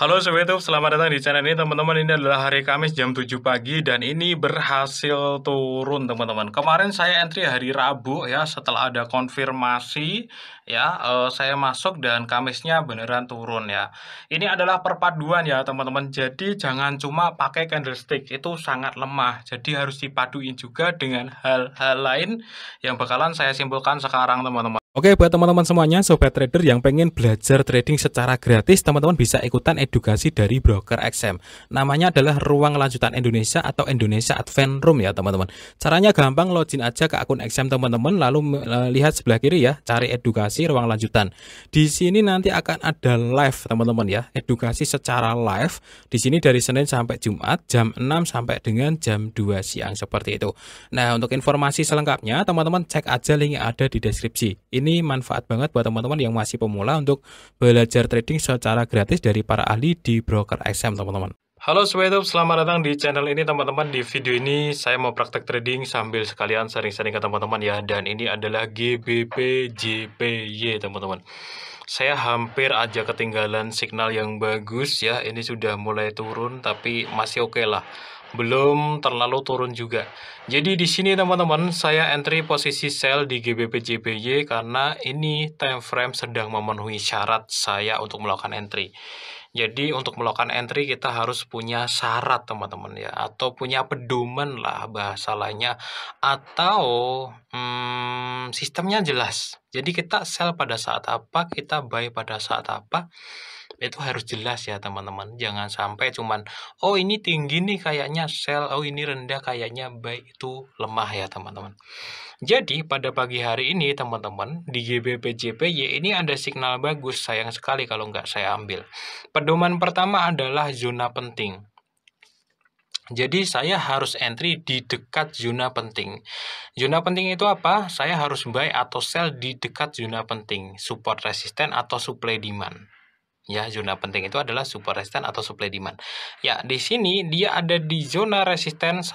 Halo Sobat YouTube, selamat datang di channel ini teman-teman. Ini adalah hari Kamis jam 7 pagi dan ini berhasil turun teman-teman. Kemarin saya entry hari Rabu ya, setelah ada konfirmasi ya, saya masuk dan Kamisnya beneran turun ya. Ini adalah perpaduan ya teman-teman. Jadi jangan cuma pakai candlestick, itu sangat lemah. Jadi harus dipaduin juga dengan hal-hal lain yang bakalan saya simpulkan sekarang teman-teman. Oke, buat teman-teman semuanya, sobat trader yang pengen belajar trading secara gratis, teman-teman bisa ikutan edukasi dari Broker XM. Namanya adalah Ruang Lanjutan Indonesia atau Indonesia Advance Room ya, teman-teman. Caranya gampang, login aja ke akun XM teman-teman, lalu lihat sebelah kiri ya, cari edukasi ruang lanjutan. Di sini nanti akan ada live, teman-teman ya, edukasi secara live. Di sini dari Senin sampai Jumat jam 6 sampai dengan jam 2 siang seperti itu. Nah, untuk informasi selengkapnya, teman-teman cek aja link yang ada di deskripsi. Ini manfaat banget buat teman-teman yang masih pemula untuk belajar trading secara gratis dari para ahli di Broker XM, teman-teman. Halo Sobat YouTube, selamat datang di channel ini teman-teman. Di video ini saya mau praktek trading sambil sekalian sharing-sharing ke teman-teman ya. Dan ini adalah GBP JPY teman-teman. Saya hampir aja ketinggalan signal yang bagus ya. Ini sudah mulai turun tapi masih oke lah. Belum terlalu turun juga. Jadi di sini teman-teman saya entry posisi sell di GBP JPY karena ini time frame sedang memenuhi syarat saya untuk melakukan entry. Jadi untuk melakukan entry kita harus punya syarat teman-teman ya, atau punya pedoman lah bahasa lainnya, atau sistemnya jelas. Jadi kita sell pada saat apa, kita buy pada saat apa, itu harus jelas ya teman-teman. Jangan sampai cuman oh ini tinggi nih kayaknya sell, oh ini rendah kayaknya buy, itu lemah ya teman-teman. Jadi pada pagi hari ini teman-teman di GBP JPY ini ada signal bagus, sayang sekali kalau nggak saya ambil. Pedoman pertama adalah zona penting. Jadi saya harus entry di dekat zona penting. Zona penting itu apa? Saya harus buy atau sell di dekat zona penting, support resisten atau supply demand. Ya, zona penting itu adalah support resisten atau supply demand. Ya, di sini dia ada di zona resisten 1,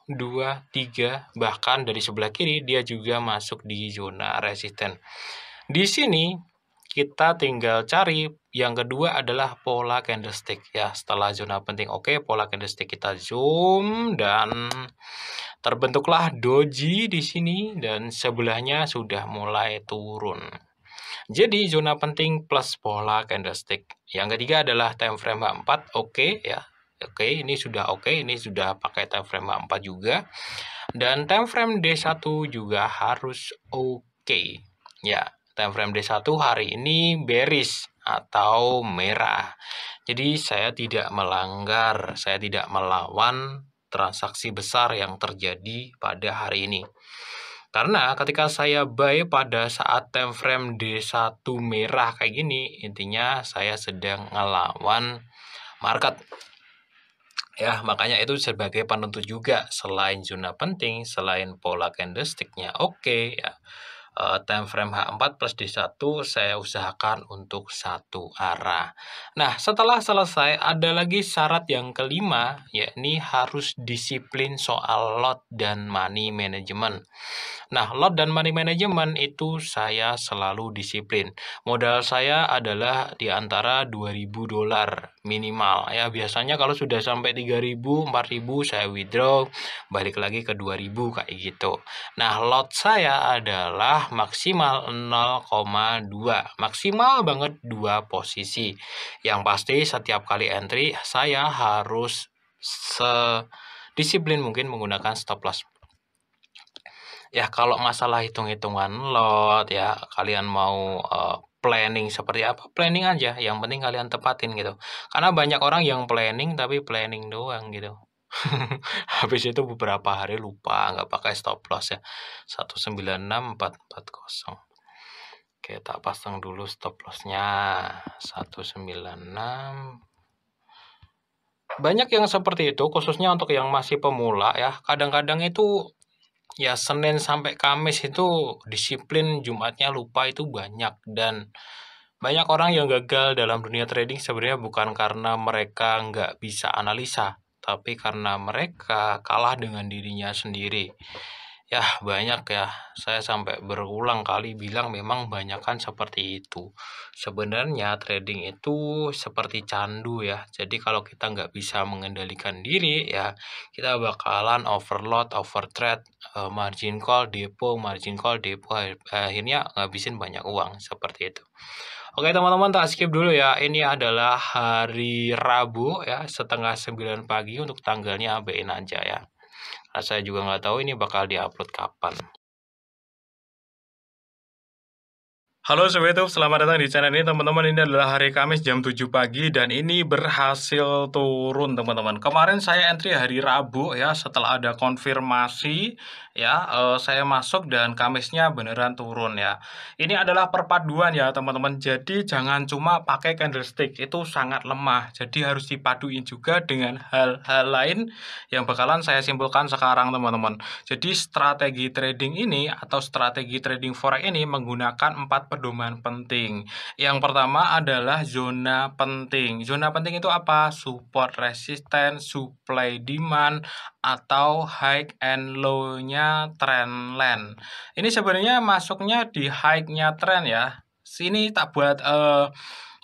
2, 3, bahkan dari sebelah kiri dia juga masuk di zona resisten. Di sini kita tinggal cari yang kedua adalah pola candlestick ya. Setelah zona penting oke, pola candlestick kita zoom dan terbentuklah doji di sini dan sebelahnya sudah mulai turun. Jadi zona penting plus pola candlestick. Yang ketiga adalah time frame H4, oke ya. Oke, ini sudah oke, ini sudah pakai time frame H4 juga. Dan time frame D1 juga harus oke. Ya, time frame D1 hari ini bearish atau merah. Jadi saya tidak melanggar, saya tidak melawan transaksi besar yang terjadi pada hari ini. Karena ketika saya buy pada saat time frame D1 merah kayak gini, intinya saya sedang ngelawan market. Ya, makanya itu sebagai penentu juga, selain zona penting, selain pola candlestick-nya oke ya. Time frame H4 plus D1 saya usahakan untuk satu arah. Nah, setelah selesai ada lagi syarat yang kelima, yakni harus disiplin soal lot dan money management. Nah, lot dan money management itu saya selalu disiplin. Modal saya adalah di antara $2.000 minimal. Ya, biasanya kalau sudah sampai 3.000, 4.000 saya withdraw, balik lagi ke 2.000 kayak gitu. Nah, lot saya adalah maksimal 0,2. Maksimal banget 2 posisi. Yang pasti setiap kali entry saya harus sedisiplin mungkin menggunakan stop loss. Ya, kalau masalah hitung-hitungan lot ya, kalian mau planning seperti apa, planning aja, yang penting kalian tepatin gitu. Karena banyak orang yang planning tapi planning doang gitu. Habis itu beberapa hari lupa, nggak pakai stop loss ya. 196440. Oke, tak pasang dulu stop lossnya. 196. Banyak yang seperti itu, khususnya untuk yang masih pemula ya. Kadang-kadang itu ya Senin sampai Kamis itu disiplin, Jumatnya lupa, itu banyak. Dan banyak orang yang gagal dalam dunia trading sebenarnya bukan karena mereka nggak bisa analisa, tapi karena mereka kalah dengan dirinya sendiri. Ya, banyak ya. Saya sampai berulang kali bilang memang banyakan seperti itu. Sebenarnya trading itu seperti candu ya. Jadi kalau kita nggak bisa mengendalikan diri ya, kita bakalan overload, overtrade, margin call, depo, akhirnya ngabisin banyak uang seperti itu. Oke teman-teman, tak skip dulu ya. Ini adalah hari Rabu ya, setengah 9 pagi untuk tanggalnya abain aja ya. Saya juga nggak tahu ini bakal diupload kapan. Halo Sobat YouTube, selamat datang di channel ini teman-teman. Ini adalah hari Kamis jam 7 pagi dan ini berhasil turun teman-teman. Kemarin saya entry hari Rabu ya, setelah ada konfirmasi ya, saya masuk dan Kamisnya beneran turun ya. Ini adalah perpaduan ya teman-teman. Jadi jangan cuma pakai candlestick, itu sangat lemah. Jadi harus dipaduin juga dengan hal-hal lain yang bakalan saya simpulkan sekarang teman-teman. Jadi strategi trading ini atau strategi trading forex ini menggunakan 4 pedoman penting. Yang pertama adalah zona penting. Zona penting itu apa? Support, resistance, supply, demand, atau high and low-nya trend line. Ini sebenarnya masuknya di high-nya trend ya. Sini tak buat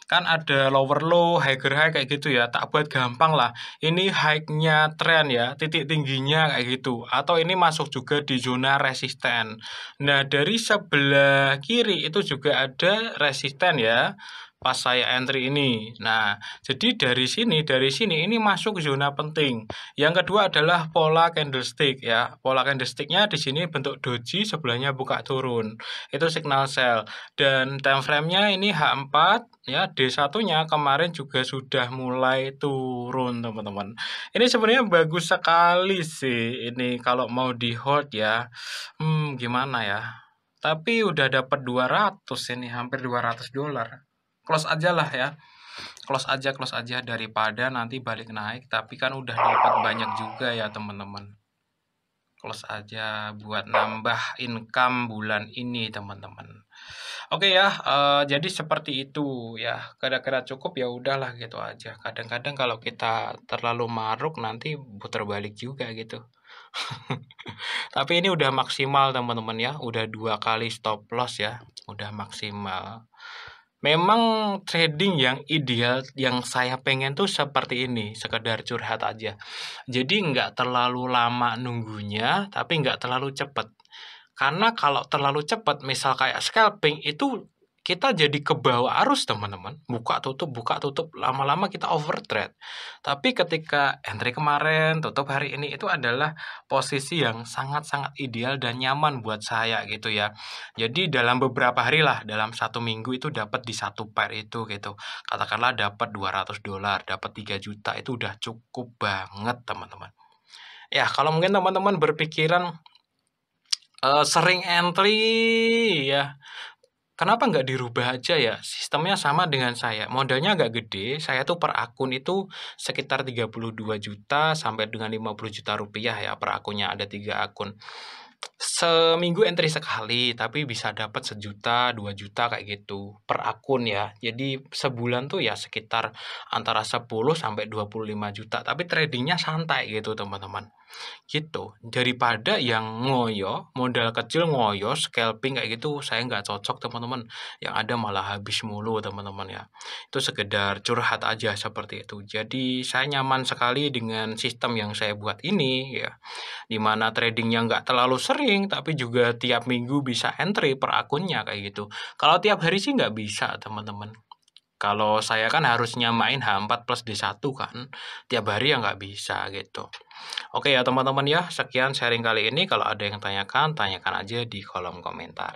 kan ada lower low, higher high kayak gitu ya. Tak buat gampang lah. Ini high-nya trend ya, titik tingginya kayak gitu. Atau ini masuk juga di zona resisten. Nah, dari sebelah kiri itu juga ada resisten ya. Pas saya entry ini. Nah, jadi dari sini ini masuk zona penting. Yang kedua adalah pola candlestick ya. Pola candlesticknya di sini bentuk doji, sebelahnya buka turun. Itu signal sell. Dan time frame-nya ini H4 ya, D1-nya kemarin juga sudah mulai turun teman-teman. Ini sebenarnya bagus sekali sih ini kalau mau di hold ya. Gimana ya? Tapi udah dapat 200 ini, hampir $200. Close aja lah ya. Close aja daripada nanti balik naik, tapi kan udah dapat banyak juga ya teman-teman. Close aja buat nambah income bulan ini teman-teman. Oke ya, jadi seperti itu ya. Kira-kira cukup ya udahlah gitu aja. Kadang-kadang kalau kita terlalu maruk nanti putar balik juga gitu. Tapi ini udah maksimal teman-teman ya, udah 2 kali stop loss ya, udah maksimal. Memang trading yang ideal yang saya pengen tuh seperti ini, sekedar curhat aja. Jadi nggak terlalu lama nunggunya, tapi nggak terlalu cepet. Karena kalau terlalu cepat, misal kayak scalping, itu kita jadi kebawa arus teman-teman. Buka tutup, lama-lama kita overtrade. Tapi ketika entry kemarin, tutup hari ini, itu adalah posisi yang sangat-sangat ideal dan nyaman buat saya gitu ya. Jadi dalam beberapa hari lah, dalam 1 minggu itu dapat di satu pair itu gitu. Katakanlah dapat $200, dapat 3 juta, itu udah cukup banget teman-teman. Ya, kalau mungkin teman-teman berpikiran sering entry ya, kenapa nggak dirubah aja ya? Sistemnya sama dengan saya, modalnya agak gede, saya tuh per akun itu sekitar 32 juta sampai dengan 50 juta rupiah ya, per akunnya ada 3 akun. Seminggu entry sekali, tapi bisa dapat 1 juta, 2 juta kayak gitu per akun ya. Jadi sebulan tuh ya sekitar antara 10 sampai 25 juta, tapi tradingnya santai gitu teman-teman. Gitu, daripada yang ngoyo, modal kecil ngoyo, scalping kayak gitu, saya nggak cocok teman-teman. Yang ada malah habis mulu teman-teman ya. Itu sekedar curhat aja seperti itu. Jadi saya nyaman sekali dengan sistem yang saya buat ini ya. Dimana tradingnya nggak terlalu sering, tapi juga tiap minggu bisa entry per akunnya kayak gitu. Kalau tiap hari sih nggak bisa teman-teman. Kalau saya kan harus nyamain H4 plus D1 kan, tiap hari ya nggak bisa gitu. Oke ya teman-teman ya, sekian sharing kali ini. Kalau ada yang tanyakan, tanyakan aja di kolom komentar.